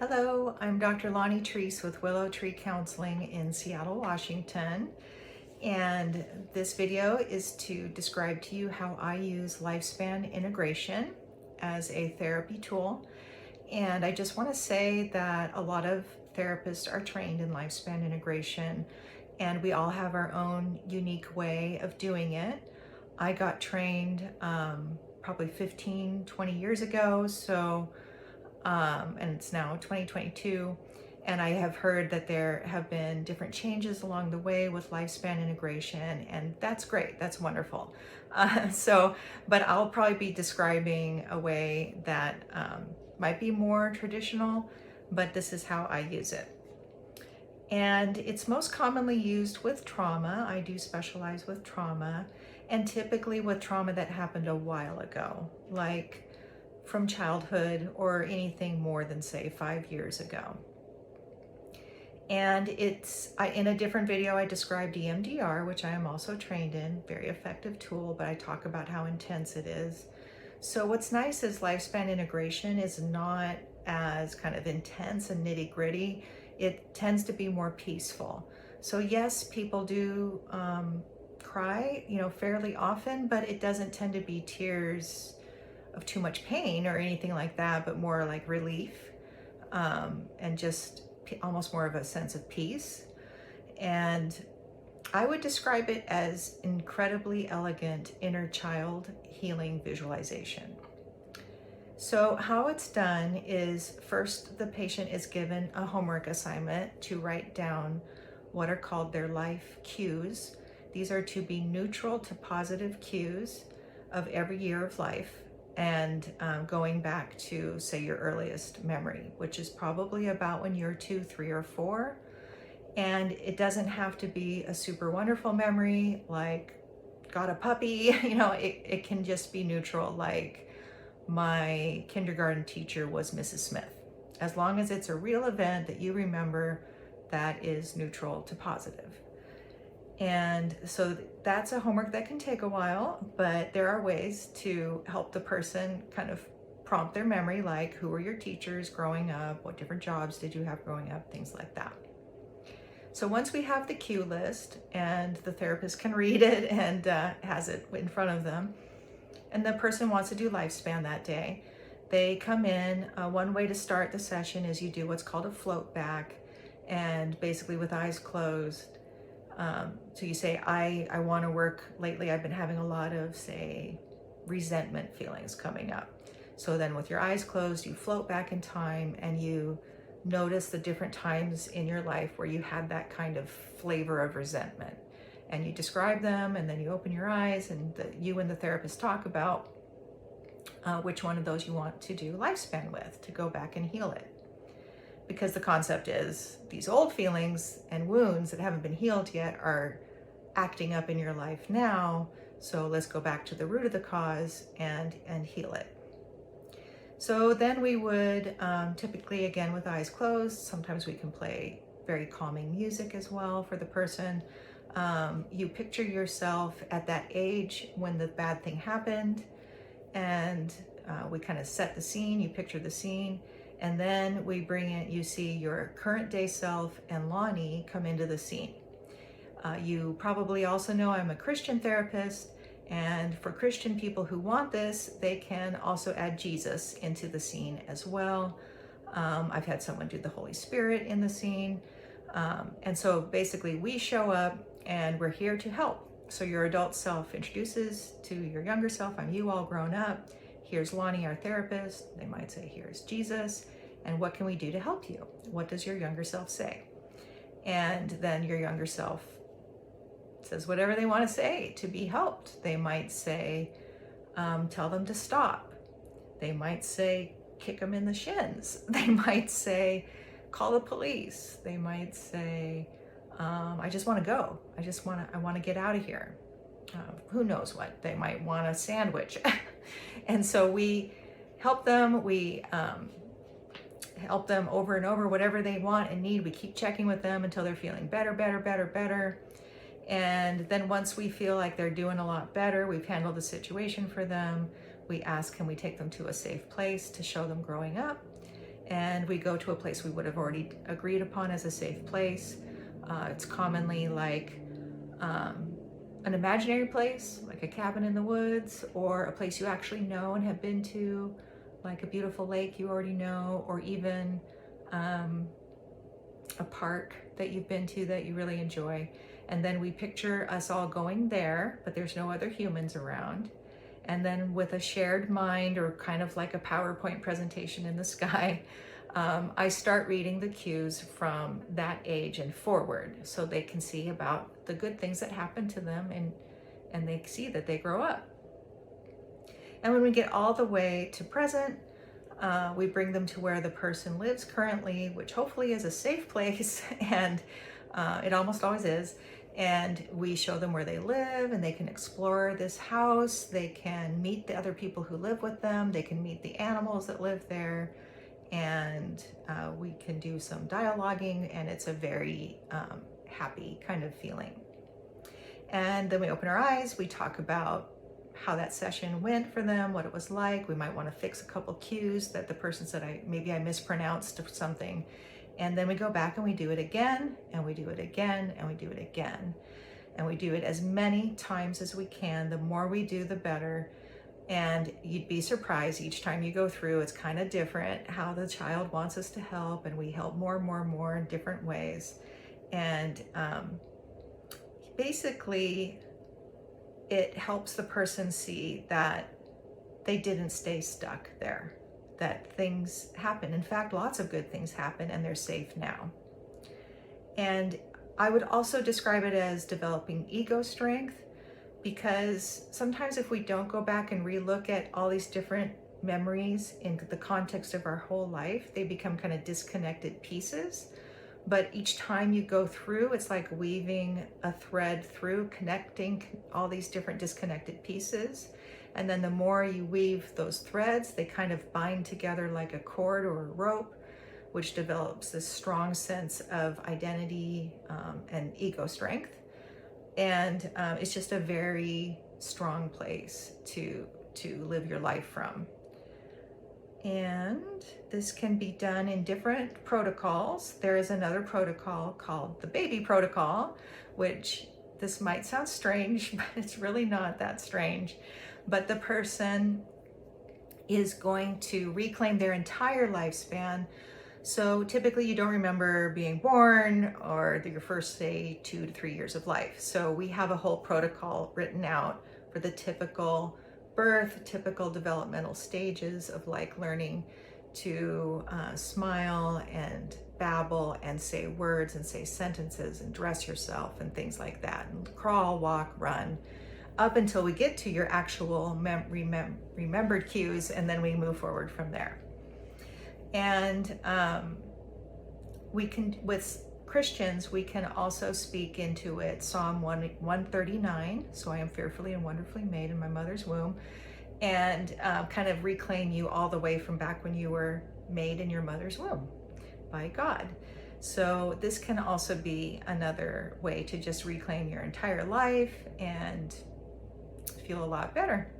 Hello, I'm Dr. Lonnie Treese with Willow Tree Counseling in Seattle, Washington. And this video is to describe to you how I use lifespan integration as a therapy tool. And I just want to say that a lot of therapists are trained in lifespan integration, and we all have our own unique way of doing it. I got trained probably 15, 20 years ago, and it's now 2022. And I have heard that there have been different changes along the way with lifespan integration, and that's great, that's wonderful. But I'll probably be describing a way that might be more traditional, but this is how I use it. And it's most commonly used with trauma. I do specialize with trauma, and typically with trauma that happened a while ago, like from childhood or anything more than, say, 5 years ago. And in a different video, I described EMDR, which I am also trained in, very effective tool, but I talk about how intense it is. So what's nice is lifespan integration is not as kind of intense and nitty gritty. It tends to be more peaceful. So yes, people do cry, fairly often, but it doesn't tend to be tears of too much pain or anything like that, but more like relief, and just almost more of a sense of peace. And I would describe it as incredibly elegant inner child healing visualization. So how it's done is, first the patient is given a homework assignment to write down what are called their life cues. These are to be neutral to positive cues of every year of life, and going back to, say, your earliest memory, which is probably about when you're 2, 3, or 4. And it doesn't have to be a super wonderful memory like got a puppy. It can just be neutral, like my kindergarten teacher was Mrs. Smith. As long as it's a real event that you remember, that is neutral to positive. And so that's a homework that can take a while, but there are ways to help the person kind of prompt their memory, like who were your teachers growing up, what different jobs did you have growing up, things like that. So once we have the cue list and the therapist can read it and has it in front of them, and the person wants to do lifespan that day, they come in. One way to start the session is you do what's called a float back, and basically with eyes closed. So you say, I want to work. Lately, I've been having a lot of, say, resentment feelings coming up. So then with your eyes closed, you float back in time and you notice the different times in your life where you had that kind of flavor of resentment. And you describe them, and then you open your eyes, and you and the therapist talk about which one of those you want to do lifespan with, to go back and heal it. Because the concept is these old feelings and wounds that haven't been healed yet are acting up in your life now. So let's go back to the root of the cause and heal it. So then we would typically, again, with eyes closed, sometimes we can play very calming music as well for the person. You picture yourself at that age when the bad thing happened, and we kind of set the scene. You picture the scene. And then we bring in, you see your current day self and Lonnie come into the scene. You probably also know I'm a Christian therapist, and for Christian people who want this, they can also add Jesus into the scene as well. I've had someone do the Holy Spirit in the scene. And so basically we show up and we're here to help. So your adult self introduces to your younger self, I'm you all grown up. Here's Lonnie, our therapist. They might say, here's Jesus. And what can we do to help you? What does your younger self say? And then your younger self says whatever they want to say to be helped. They might say, tell them to stop. They might say, kick them in the shins. They might say, call the police. They might say, I just want to go. I want to get out of here. Who knows what? They might want a sandwich. And so we help them. We help them over and over, whatever they want and need. We keep checking with them until they're feeling better, better, better, better. And then once we feel like they're doing a lot better, we've handled the situation for them, we ask, can we take them to a safe place to show them growing up? and we go to a place we would have already agreed upon as a safe place. It's commonly like an imaginary place, like a cabin in the woods, or a place you actually know and have been to, like a beautiful lake you already know, or even a park that you've been to that you really enjoy. And then we picture us all going there, but there's no other humans around. And then with a shared mind, or kind of like a PowerPoint presentation in the sky, I start reading the cues from that age and forward, so they can see about the good things that happen to them, and they see that they grow up. And when we get all the way to present, we bring them to where the person lives currently, which hopefully is a safe place, and it almost always is. And we show them where they live, and they can explore this house. They can meet the other people who live with them. They can meet the animals that live there. And we can do some dialoguing, and it's a very happy kind of feeling. And then we open our eyes. We talk about how that session went for them, what it was like. We might want to fix a couple cues that the person said maybe I mispronounced something. And then we go back and we do it again, and we do it again, and we do it again. And we do it as many times as we can. The more we do, the better. And you'd be surprised each time you go through, it's kind of different how the child wants us to help, and we help more and more and more in different ways. And basically, it helps the person see that they didn't stay stuck there, that things happen. In fact, lots of good things happen, and they're safe now. And I would also describe it as developing ego strength, because sometimes if we don't go back and relook at all these different memories in the context of our whole life, they become kind of disconnected pieces. But each time you go through, it's like weaving a thread through, connecting all these different disconnected pieces. And then the more you weave those threads, they kind of bind together like a cord or a rope, which develops this strong sense of identity and ego strength. And it's just a very strong place to live your life from. And this can be done in different protocols. There is another protocol called the baby protocol, which this might sound strange, but it's really not that strange. But the person is going to reclaim their entire lifespan. So typically you don't remember being born or your first, say, 2 to 3 years of life. So we have a whole protocol written out for the typical birth, typical developmental stages of like learning to smile and babble and say words and say sentences and dress yourself and things like that, and crawl, walk, run, up until we get to your actual remembered cues, and then we move forward from there. And we can, with Christians, we can also speak into it. Psalm 139, so I am fearfully and wonderfully made in my mother's womb, and kind of reclaim you all the way from back when you were made in your mother's womb by God. So this can also be another way to just reclaim your entire life and feel a lot better.